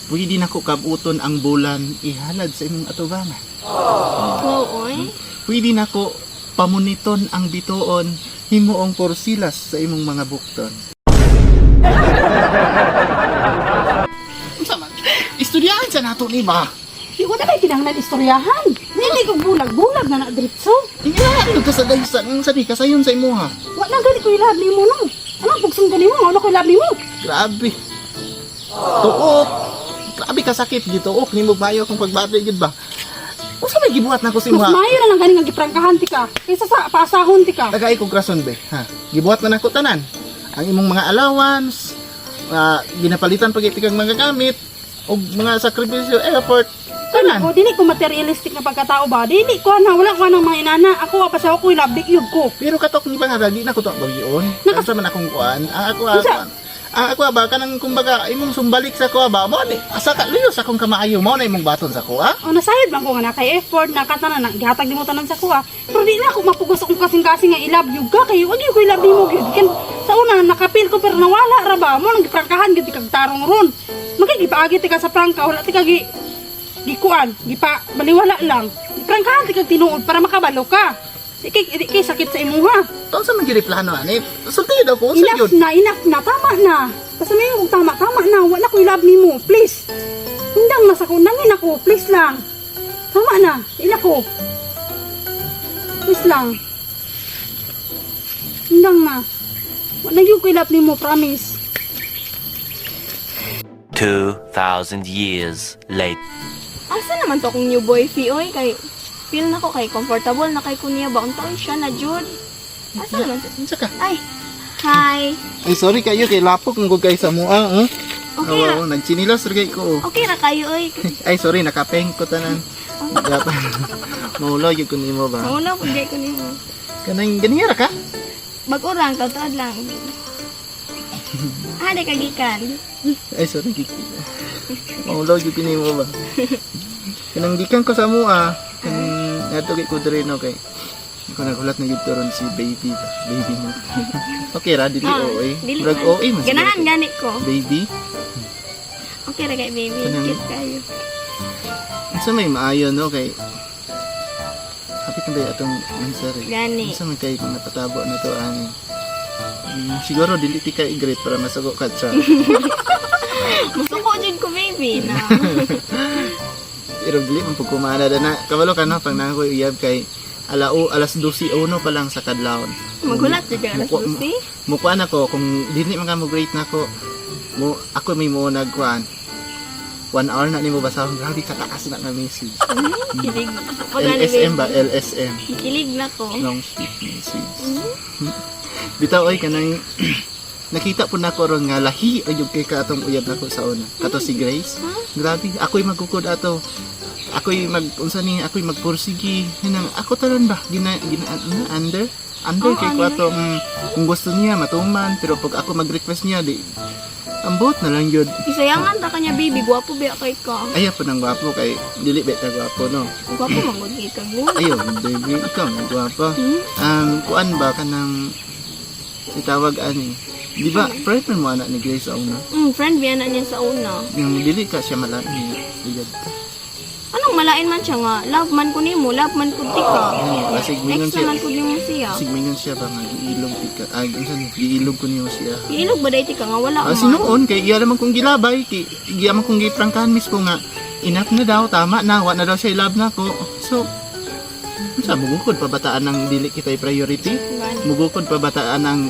Pwede na ko kabuton ang bulan ihalad sa imong atubangan. Oo, oy. Pwede na ko pamuniton ang bituon himuong porsilas sa imong mga bukton. Unsa man? Istoryahan sa nato ni ba? Di ko na kayo kinahanglan istoryahan. Hindi ko bulag-bulag na na-diretso. Ingalahan ka sa daysan sa di kasayon sa imuha. Wala gani ko ilab ni mo no. Anong pugsong gani mo? Wala ko ilab ni mo. Grabe. Tuok. Grabe ka sakit gito. Ok, ni mo bayo kung pagbati gid ba? Unsa may gibuhat na ko sa Mas imuha? mayo na lang gani nga giprangkahan ti ka. Kaysa sa paasahon ti ka. Tagay kong krason be. Ha. Gibuhat man ako tanan. Ang imong mga allowance, ginapalitan pag itikang mga gamit, o mga sakripisyo, effort, tanan. O dili ko materialistic na pagkatao ba? Dili ko na wala ko nang mga inana. Ako pa sa ako ilab di yun ko. Pero katok ni ba nga, di na ko to bagyoon. Kansa man akong kuan. Ako ba kanang kumbaga imong sumbalik sa kuha ba? Mo ni asa ka luyos akong kamaayo mo na imong baton sa kuha. O nasayod lang ko nga na kay effort na katanan na gihatag nimo tanan sa kuha. Pero di na ako mapugos akong kasing-kasing nga ilab you ga kay wag ko ilab nimo gyud. Ken sa una nakapil ko pero nawala ra ba? Mo nang giprangkahan gyud kag tarong ron. Magigipaagi ti ka sa prangka wala ti ka gikuan, gipa baliwala lang. Giprangkahan ti kag tinuod para makabalo ka. Kay sakit sa imuha. Taon sa man gyud plano ani? Sulti daw ko sa Enough gyud. na, tama na. Basta may yung tama na. Wala ko ilab ni mo, please. Hindang na sa kunangin ako, please lang. Tama na, ila ko. Please lang. Hindang na. Wala yung ko ilab ni mo, promise. 2,000 years later. Asa naman to kung new boy fi oy kay feel na ko kay comfortable na kay kunya ba untoy siya na jud. Asa naman to? Unsa ka? Ay. Hi. Ay sorry kayo kay lapok ng gugay sa mua, Okay ra. Oo, nagchinilas ra kay ko. Okay ra kayo oy. Ay sorry nakapeng ko tanan. Dapat maulo gyud ko nimo ba? Mao na pud ko nimo. Kanang ganira ka? Bag-urang taud lang. Hali ka gikan. Ay sorry kiki. Maulo gyud ko nimo ba? Kanang gikan ko sa mua, kanang ato kay Kudrino kay ko nagulat na gyud ron si baby mo. Okay ra dili oy. Dili Brag man. oy man. Ganahan gani ko. Baby. Okay ra kay baby. Kanang- Cute kayo. Unsa may maayo no kay hapit na ba atong answer eh. Gani. Unsa man kay kung natatabo na to ani. Siguro dili ti ka i-great para masugo ka siya. Musuko jud ko baby na. Pero dili man pug kumana na kabalo ka na pag nangoy uyab kay alas 12:01 pa lang sa kadlawon. Maghulat jud ka alas 12. Mukuan ako kung dili man ka mo great nako. Ako may mo nagkuan. 1 hour na nimo basahon, grabe ka taas na nga message. Kilig. LSM ba? LSM. Kilig na ko. Long sweet message. Bitaw oy kanang nakita po na ko ron nga lahi ayog kay ka atong uyab nako sa una. Kato si Grace. Grabe, ako'y magkukod ato. Ako'y ako'y magpursigi. Hinang ako tanan ba under kay ko ato kung gusto niya matuman pero pag ako mag-request niya di ambot na lang yun. Isayangan ta kanya baby, gwapo ba kay ka? Ayaw po ng gwapo kay dili ba ka gwapo no. Gwapo mangod kay ka good. Ayaw, baby, ikaw ang gwapo. Kuan ba ka ng itawag ani? Di ba, friend mo anak ni Grace sa una? Friend biya na niya sa una. Yung dili ka siya malain ligad ka. Anong malain man siya nga? Love man ko nimo, love man ko tika. Kasi mingon Ex siya. naman ko nimo siya. Kasi mingon siya ba nga giilog tika. Ay, unsan giilog ko niyo siya. Iilog ba day tika nga wala man? Sinuon kay iya naman kong gilabay, kay iya man kong giprangkahan mismo nga enough na daw, tama na, wa na daw siya love na ko. So, unsa mugukod pa bataan ng dili kitay priority? Mugukod pa bataan ng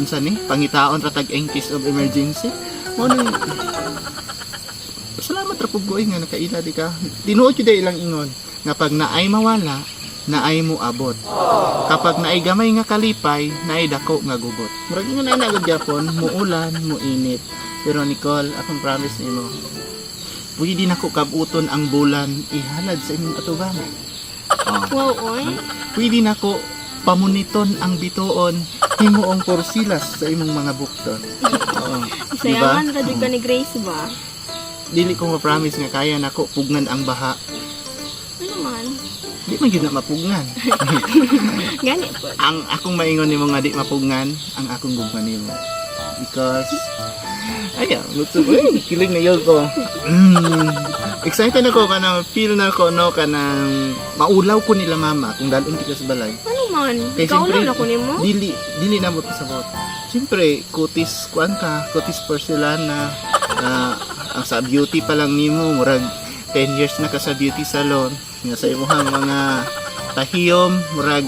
unsa ni pangitaon ra tag in case of emergency? Mo nang salamat ra pug goy nga nakaila di ka. Tinuod jud ilang ingon nga pag naay mawala, naay mo abot. Kapag naay gamay nga kalipay, naay dako nga gubot. Murag nga naay nagod gyapon, muulan, muinit. Pero Nicole, akong promise nimo, pwede nako kabuton ang bulan ihalad sa imong atubangan. Wow, oy. Pwede nako pamuniton ang bituon himuong porsilas sa imong mga bukton. Oo. Isayangan ra jud ka ni Grace ba? Dili ko ma-promise nga kaya nako pugnan ang baha. Ano man? Di man yun na mapugnan. Gani po. Ang akong maingon nimo nga di mapugnan, ang akong gugma nimo. Because ayaw, lutso ko, kilig na yun ko. Excited ako ka na feel na ko no ka nang maulaw ko nila mama kung dalon kita sa balay. Ano man? Kaya Ikaw siyempre, lang ako nimo. Dili na mo sa bot. Siyempre, kutis kuan ka, kutis porcelana. Ang sa beauty pa lang nimo, murag 10 years na ka sa beauty salon. Nga sa imuhang mga tahiyom, murag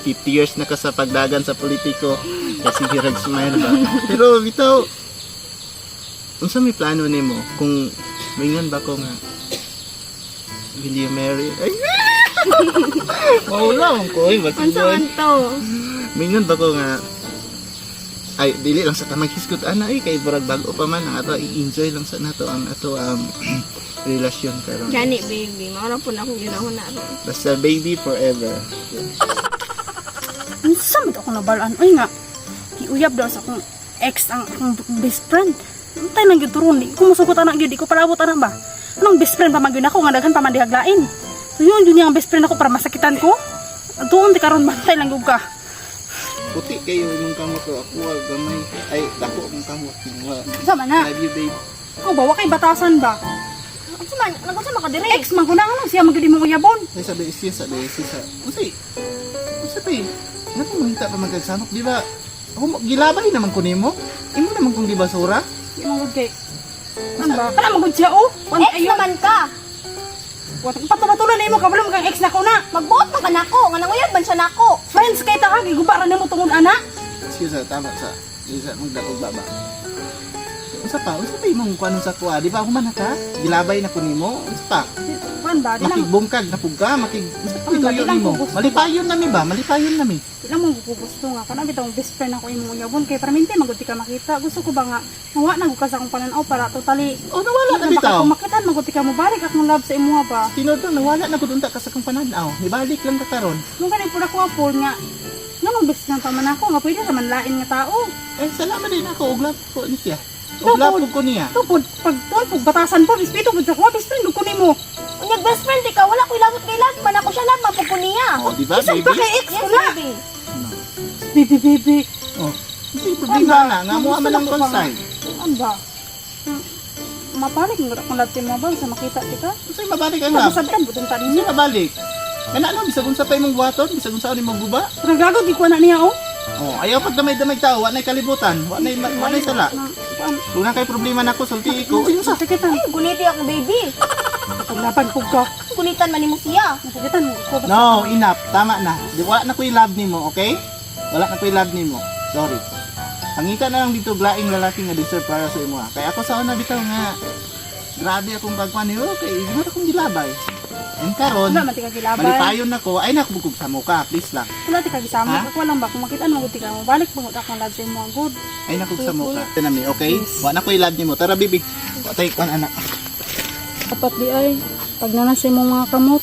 50 years na ka sa pagdagan sa politiko. Kasi hirag smile ba. Pero bitaw, unsa may plano nimo kung mingan ba ko nga will you marry? Ay! Maulaw ko eh, Unsa man to? mingon ba ko nga ay dili lang sa tamaghiskot ana kay burag bago pa man ang ato i-enjoy lang sa nato ang ato relasyon karon. Gani baby, mao po na akong ginahon na ron. Basta baby forever. Unsa man ako nabalaan? Uy nga, iuyab daw sa akong ex ang akong best friend. Antay nang gyud turon, di ko musugot anak gyud, di ko palabot anak ba. Anong best friend pa man gyud ako nga daghan pa man dihaglain. So yun yung best friend ako para masakitan ko. Doon di karon bantay lang gyud ka. Puti kayo yung kamot ko ako gamay ay dako ang kamot mo. Sama na. Love you babe. Ako ba wa kay batasan ba? Unsa man? Nagunsa man ka dire? Ex man ko na ano siya magudi mo uyabon. Ay sabi siya Usay pa eh. Nga po mahita pa magkagsamok, di ba? Ako, gilabay naman ko nimo. Imo naman kung di basura. Di mo gud kay. Ano ba? Kana magud siya oh. Ex naman ka. Wat patulatulan nimo ka wala kang ex na ko na. Magbuot pa ka nako, nga nanguyab man siya nako. Friends kay ta ka giguba ra nimo tungod ana. Excuse tama sa isa magdakog baba. Unsa pa imong kuan sa kuha, di ba ako man ka? Gilabay na ko nimo. Unsa pa? Kuan ba? Di lang Makigbungkag na pugka, unsa pa Ang ituyo dali lang nimo? kung gusto. Malipayon nami ba? Malipayon nami. di lang mo ko gusto nga kana bitaw best friend ako imong uyabon kay permente magud ka makita. Gusto ko ba nga mawa na ko sa akong pananaw para totally Oh, nawala na baka bitaw. kung makita magud ka mo balik akong love sa imuha ba. Tinod na nawala na gud unta ka sa kong pananaw. Ibalik lang ka karon. Nung ganun po ako apol nga nang best friend pa man ako nga pwede sa manlain nga tao. Eh salamat din ako uglap ko ni siya. Uglap ko niya. Tupod pag tuon batasan po bispito pud sa ko best friend ko nimo. Unyag best friend ikaw, wala ko ilabot kay love man ako siya love mapupun niya. Oh, di ba, Isang baby? pa kay ex Yes ko na. baby. Baby. Oh. Hindi problema na, nga mo man ang konsay. Ano ba? Mapalik mo akong love sa imuha ba sa makita kita. Unsay mabalik ang love? Sabitan butong tanin Unsay niya. mabalik? Kana ano bisag unsa pa imong buhaton, bisag unsa imong guba? Naglagot di ko na niya oh. Oh, ayaw pag damay-damay tao, wa nay kalibutan, wa nay sala. Kung na kay problema nako sulti ko. Sino sa sakitan? Ay, guniti ako baby. Paglaban ko ka. Gunitan man nimo siya. Nasakitan mo ko. No, enough, tama na. Di wala na ko love nimo, okay? Wala na ko love nimo. Sorry. Pangita na lang dito glaing lalaki nga deserve para sa imo. Kaya ako sa una bitaw nga grabe akong pagkuan ni okay, igmar akong gilabay. And karon, Wala man tika gilabay. malipayon nako, ay nakubugog sa muka, please lang. Wala tika gisama. Ha? Ako lang ba kung makita mo tika mo balik mo akong love sa imuha good. Ay nakubugog sa muka. Tanami, okay? Wa na ko love nimo. Tara bibi. Wa tay kon anak. Dapat di ay pag nanasay mo mga kamot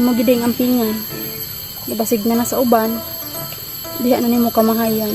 imo giding ampingan. Ibasig na sa uban. Diha na nimo kamahayan.